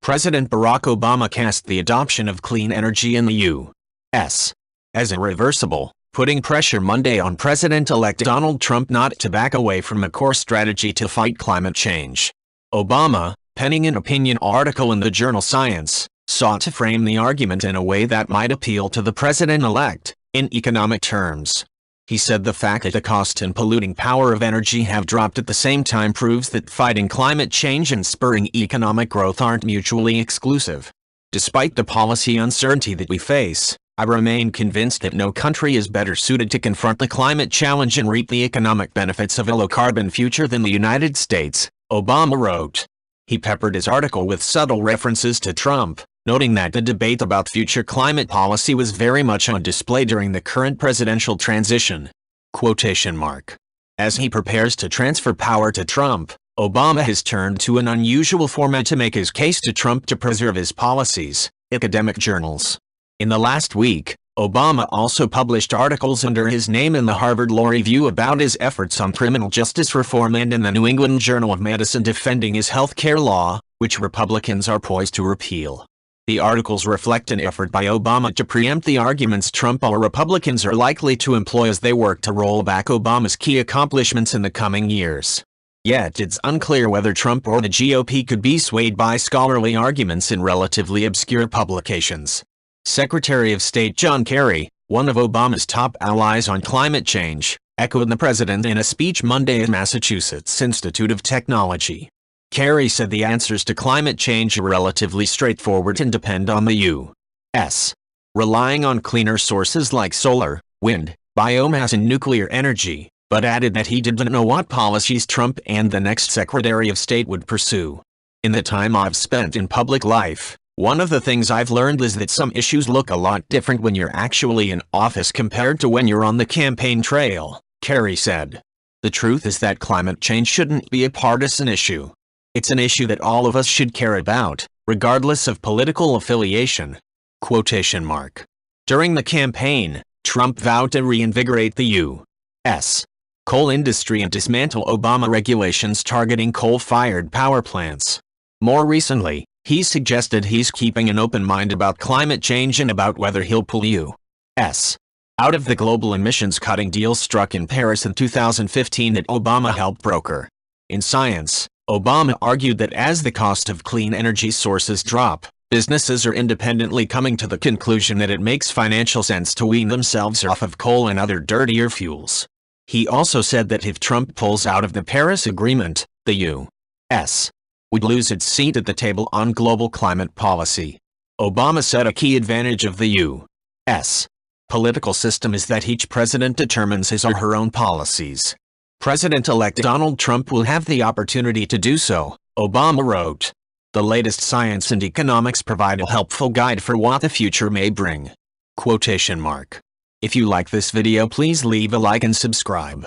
President Barack Obama cast the adoption of clean energy in the U.S. as irreversible, putting pressure Monday on President-elect Donald Trump not to back away from a core strategy to fight climate change. Obama, penning an opinion article in the journal Science, sought to frame the argument in a way that might appeal to the president-elect, in economic terms. He said the fact that the cost and polluting power of energy have dropped at the same time proves that fighting climate change and spurring economic growth aren't mutually exclusive. Despite the policy uncertainty that we face, I remain convinced that no country is better suited to confront the climate challenge and reap the economic benefits of a low-carbon future than the United States, Obama wrote. He peppered his article with subtle references to Trump, noting that the debate about future climate policy was very much on display during the current presidential transition. As he prepares to transfer power to Trump, Obama has turned to an unusual format to make his case to Trump to preserve his policies, academic journals. In the last week, Obama also published articles under his name in the Harvard Law Review about his efforts on criminal justice reform and in the New England Journal of Medicine defending his health care law, which Republicans are poised to repeal. The articles reflect an effort by Obama to preempt the arguments Trump or Republicans are likely to employ as they work to roll back Obama's key accomplishments in the coming years. Yet it's unclear whether Trump or the GOP could be swayed by scholarly arguments in relatively obscure publications. Secretary of State John Kerry, one of Obama's top allies on climate change, echoed the president in a speech Monday at Massachusetts Institute of Technology. Kerry said the answers to climate change are relatively straightforward and depend on the U.S. relying on cleaner sources like solar, wind, biomass and nuclear energy, but added that he didn't know what policies Trump and the next Secretary of State would pursue. In the time I've spent in public life, one of the things I've learned is that some issues look a lot different when you're actually in office compared to when you're on the campaign trail, Kerry said. The truth is that climate change shouldn't be a partisan issue. It's an issue that all of us should care about, regardless of political affiliation. During the campaign, Trump vowed to reinvigorate the U.S. coal industry and dismantle Obama regulations targeting coal-fired power plants. More recently, he suggested he's keeping an open mind about climate change and about whether he'll pull U.S. out of the global emissions-cutting deal struck in Paris in 2015 that Obama helped broker. In Science, Obama argued that as the cost of clean energy sources drop, businesses are independently coming to the conclusion that it makes financial sense to wean themselves off of coal and other dirtier fuels. He also said that if Trump pulls out of the Paris Agreement, the U.S. would lose its seat at the table on global climate policy. Obama said a key advantage of the U.S. political system is that each president determines his or her own policies. President-elect Donald Trump will have the opportunity to do so, Obama wrote. The latest science and economics provide a helpful guide for what the future may bring. If you like this video, please leave a like and subscribe.